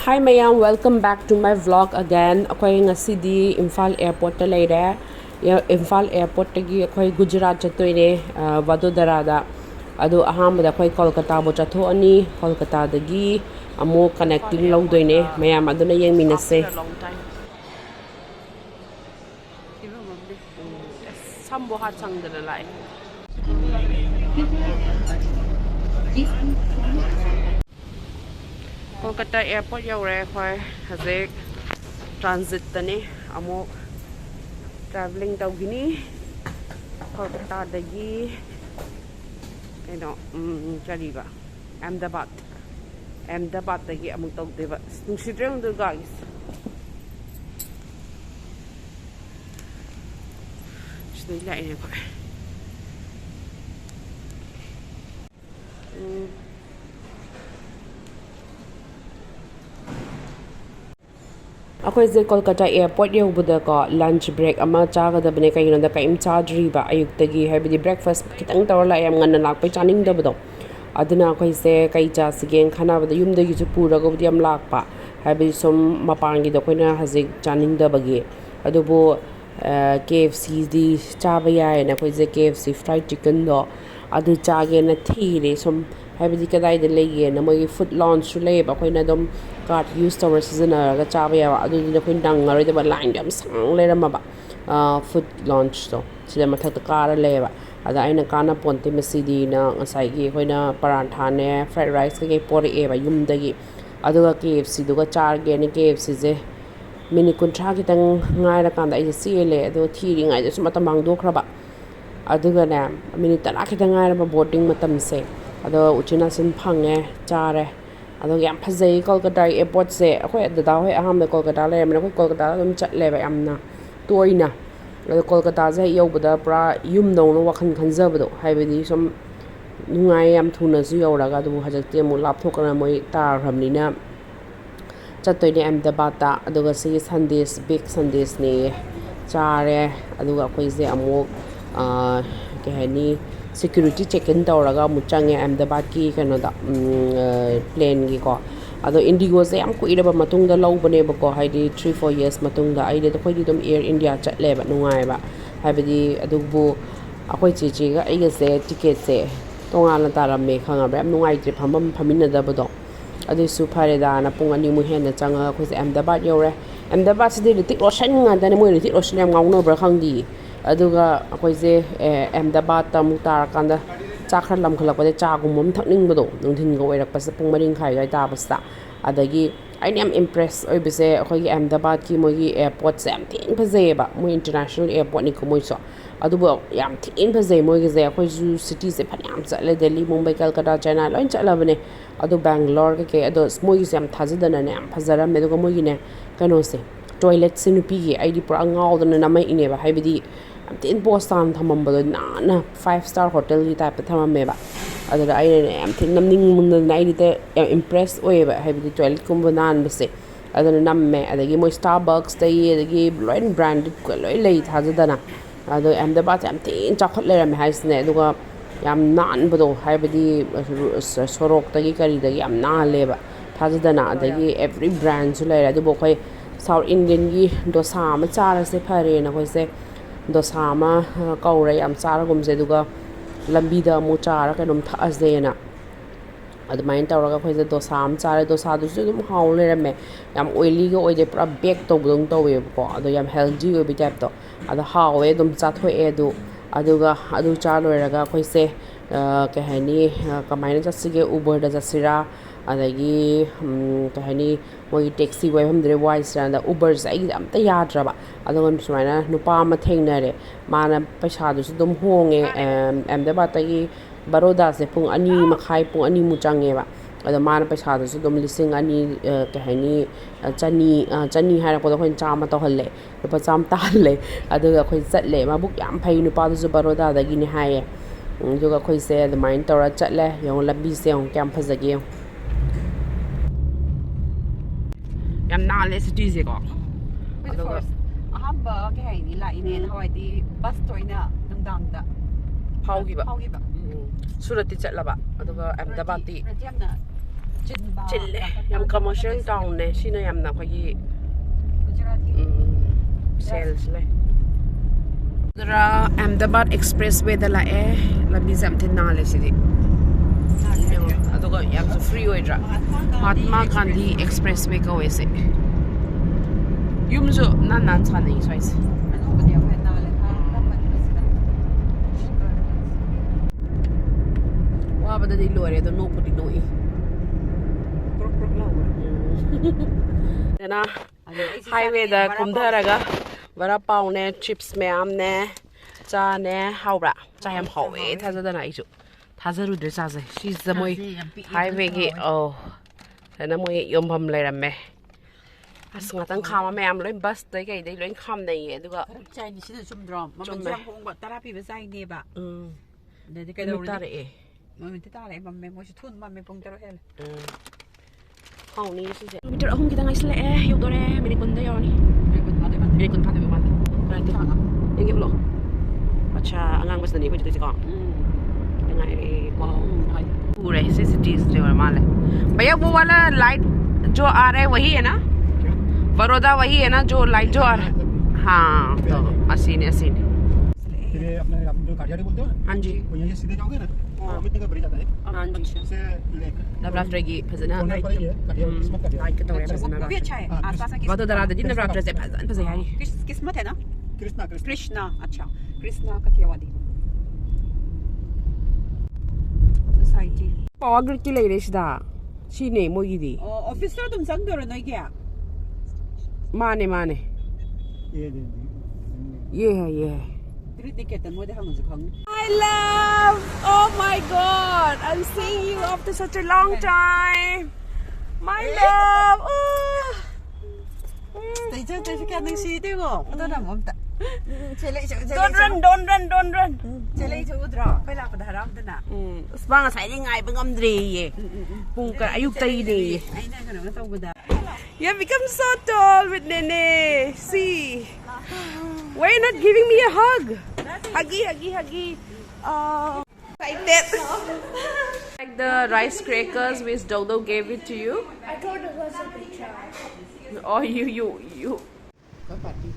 Hi mayam, welcome back to my vlog again. Akoy ngasidi Imphal airport ta leire. Imphal airport tagi akoy Gujarat chatoine Vadodara da. Ado ahambada akoy Kolkata bo chathoni. Kolkata dagi amo connecting lawdoine mayam aduna yengminase. Sambo hat sangdana lai. Kolkata airport yaure khoi hazek transit tani amok traveling tawgini Kolkata dagi kariba Ahmedabad dagi amuk tawdeba nungsidreng du guys shnai lai ne khoi akoy je Kolkata airport yobada ko lunch break ama chagadabne kayino da kaim chadri ba ayuktagi habidi breakfast kitang tawla yam nganna lakpai chaning dabado aduna akoy se kai cha sigen khana bada yumdagi chu pura go yam lakpa habi som mapangi do koina hazik chaning dabagi adubo KFC di chaba yae na koy je KFC fried chicken do adu chage na thire som habidi kadai de lege na moi food launch su le ba koina dom card use to season ga chaba ya adu de koin dang ngari de ba line dam sang le ram ba food launch to sida mathak ta kara le ba ada aina kana ponte mesidi na ngasai gi koina parantha ne fried rice ke pori e ba yum dagi adu ga KFC du ga char ge ne KFC je mini kuntra ki tang ngai ra kan da ai si le adu thiri ngai je suma ta mang do khra ba adu ga na mini ta la ki tang ngai ra ba boarding matam se ado uchina sin phange chare ado yam phazai Kolkata airport se akhoi dada hoi aham da Kolkata le amna khoi Kolkata dum chat le ba amna toina ado Kolkata je yobada pra yum no no wakhan khanjabado haibadi som nungai yam thuna su yoraga du hajakte mu lapthokana moi tar ramnina chatoine Ahmedabad ta aduga se Sundays big Sundays ne chare aduga akhoi je amok ke hani security check-in tawraga muchange Ahmedabad ki kano da plane gi ko ado Indigo se am kuira ba matung da lawbane ba ko haidi 3-4 years matung da aide to khoi dum Air India chatle ba nungai ba habidi adubu akhoi chichi ga aiga se ticket se tongala taramme khanga ba nungai tri phamam phamina da bodo adu su phare da na pung ani mu hen na changa khoi se Ahmedabad yore Ahmedabad se de tik roshan nga da ne moi tik roshan yam ngau no bra khangdi aduga akhoi je Ahmedabad ta mutar kanda chakran lam khalak ba cha gumom thakning bodo nungthin go oirak pa sa pung maring khai gai ta basta adagi I am impressed oi bise akhoi gi Ahmedabad ki moi gi airport se am thing phaje ba moi international airport ni ko moi so adubo yam thing phaje moi gi je akhoi ju city se phanyam chale Delhi Mumbai Kolkata Chennai loin chala bane adu Bangalore ke adu moi gi sam thajadana ne am phajara me do moi gi ne kano se toilet se nupi gi ID pura ngau dana namai ine ba haibidi in Boston thamambado na 5-star hotel gi type thamame ba adara ai ne am thin namning mun na ai de impress oi ba haibidi toilet kumba nan bese adana namme adagi mo Starbucks te adagi loin branded ko loi lei thajadana ado Ahmedabad am thin chakhot le ram haisne aduga yam nan bodo haibidi sorok tagi kari dagi am na le ba thajadana adagi every brand su le adu bo khoi South Indian gi dosa ma chara se phare na khoi se dosa ma kaura yam chara gum se duga lambi da mu chara ka dum tha azena admain tawraga khoi se dosa am chara dosa du su dum haul le me yam oily go oide pura bake to budong to we ko ado yam healthy we bi type to ado hawe dum cha thoi e du aduga adu cha loiraga khoi se ke hani kamaina jasige Uber da jasira adagi kahani moi taxi wai hamdre wise randa Uber sai amta yadraba adon sumaina nupa ma thengnare mana paisa du dum honge Ahmedabad tagi Baroda se pung ani makhai pung ani mu change ba ado mana paisa du dum lising ani kahani chani hara ko khoi chama to halle pa cham ta le ado khoi chatle ma buk yam phai nupa du Baroda dagi ni haye juga khoi se the mind tora chatle yong labi se yong kam phajage yam na le city je ko first ahamba ke hai ni la ine hawai di bus toina dangdang da phaugi ba phaugi ba Surat ti chatlaba aduga Ahmedabad ti ꯆꯤꯜꯂꯦ ꯌꯥꯝ commercial ꯇꯥꯎꯟꯅꯦ ꯁꯤꯅ ꯌꯥꯝꯅ ꯑꯩꯈꯣꯏꯒꯤ sales ꯂꯩ ꯑꯗꯨꯔ Ahmedabad express ꯋꯦꯗ ꯂꯥꯛꯑꯦ ꯂꯝꯕꯤꯁꯦ ꯌꯥꯝ ꯊꯤꯅ ꯅꯥꯜꯂꯦ ꯁꯤꯗꯤ ꯑꯗꯨꯒ ꯌꯥꯝꯁꯨ ꯐ꯭ꯔꯤ ꯑꯣꯏꯗ꯭ꯔꯥ ꯃꯍꯥꯠꯃꯥ ꯒꯥꯟꯙꯤ ꯑꯦꯛꯁꯄ꯭ꯔꯦꯁ ꯋꯦ ꯀꯧꯋꯦ ꯁꯤ ꯌꯨꯝꯁꯨ ꯅꯥꯟ ꯁꯥꯟꯅꯩ ꯁ꯭ꯋꯥꯏꯁꯦ ꯋꯥꯕꯗꯗꯤ ꯂꯣꯏꯔꯦ ꯑꯗꯣ ꯅꯣꯛꯄꯨꯗꯤ ꯅꯣꯛꯏ ꯗꯅ 하이웨이ꯗ ꯀꯨꯝꯊꯔꯒ ꯚꯔꯥ ꯄꯥꯎꯅꯦ ꯆꯤꯞꯁ ꯃꯌꯥꯝꯅꯦ ꯆꯥꯅꯦ ꯍꯥꯎꯕ꯭ꯔꯥ ꯆꯥ ꯌꯥꯝ ꯍꯥꯎꯋꯦ ꯊꯥꯖꯗꯅ ꯑꯩꯁꯨ ꯊꯥꯖꯔꯨꯗ꯭ꯔꯦ ꯆꯥꯁꯦ ꯁꯤꯁꯤꯗ ꯃꯣꯏ 하이웨이ꯒꯤ ꯗꯅ ꯃꯣꯏ ꯌꯣꯟꯐꯝ ꯂꯩꯔꯝꯃꯦ ꯑꯁ ꯉꯥꯛꯇꯪ ꯈꯥꯝꯃ ꯃꯌꯥꯝ ꯂꯣꯏ ꯕꯁꯇꯩ ꯀꯩꯗꯩ ꯂꯣꯏ ꯈꯥꯝꯅꯩꯌꯦ ꯑꯗꯨꯒ ꯆꯥꯏꯅꯤ ꯁꯤꯅ ꯆꯨꯝꯗ꯭ꯔꯣ ꯃꯃꯜꯁꯨ ꯌꯥꯝ ꯍꯣꯡꯕ 10 ꯄꯤꯕ ꯆꯥꯏꯅꯦꯕ ꯑꯗꯩꯗꯤ ꯀꯩꯗꯧꯔꯤ ꯇꯥꯔꯛꯑꯦ ꯃꯃꯤꯠꯇꯤ ꯇꯥꯔꯛꯑꯦ ꯃꯝꯃꯦ ꯃꯣꯏꯁꯨ ꯊꯨꯅ ꯃꯝꯃꯦ ꯄꯨꯡ 6 ꯍꯦꯜꯂꯦ ꯍꯥꯎꯅꯤ ꯁꯤꯁꯦ ꯀꯤꯂꯣꯃꯤꯇꯔ 3 ꯈꯤꯇꯪ ꯉꯥꯏꯁꯤꯜꯂꯛꯑꯦ ꯌꯧꯗꯣꯔꯦ ꯃꯤꯅꯤꯠ 10ꯗ ꯌꯧꯔꯅꯤ ꯃꯤꯅꯤꯠ 10 ꯐꯥꯗꯣꯏꯕ ꯃꯥꯜꯂꯦ ꯌꯦꯡꯒꯦ ꯎꯠꯂꯣ ꯑꯠꯆꯥ ꯑꯉꯥꯡꯕꯁꯤꯗꯅꯤ ꯑꯩꯈꯣꯏ ꯆꯠꯇꯣꯏꯁꯦꯀꯣ खितने ngại पूरे से सिटीज जो है माल है भैया वो वाला लाइट जो आ रहा है वही है ना बड़ौदा वही है ना जो लाइट जो आ रहा है हाँ तो असीन फिर अपने आप जो काठियावाड़ी बोलते हो ना हाँ जी वो यहाँ सीधे जाओगे ना अमित का ब्रिज आता है हाँ जी से लेक नवरात्रि फजना कॉर्नर पर ही है काठियावाड़ी किस्मत का लाइट का तो है फजना वो भी अच्छा है आसपास में वडोदरा दी नवरात्रि से फजन यारी किस्मत है ना कृष्णा कृष्णा अच्छा Krishna Kathiawadi society power grid की लेरे सिदा सिने मोगिदी ऑफिसर तुम संगदोर नय क्या माने ये है ग्रिड निकेतन मोदे हंगजु खंग I love oh my god I'm seeing you after such a long time my love Stay क्या नहीं सी देगो तो ना ममता don't run चले जो उधर पहला पधाराम दना ꯁꯄꯥ ꯉꯁꯥꯏꯗꯤ ꯉꯥꯏꯕ ꯉꯝꯗ꯭ꯔꯦꯌꯦ ꯄꯨꯡ ꯑꯌꯨꯛꯇꯒꯤꯅꯦ ꯑꯩꯅ ꯀꯩꯅꯣ ꯇꯧꯕꯗ You have become so tall with Nene. See, why are you not giving me a hug? Huggy. Oh, like that. Like the rice crackers which Dodo gave it to you. I told it was a good try. Oh, you. có phải đi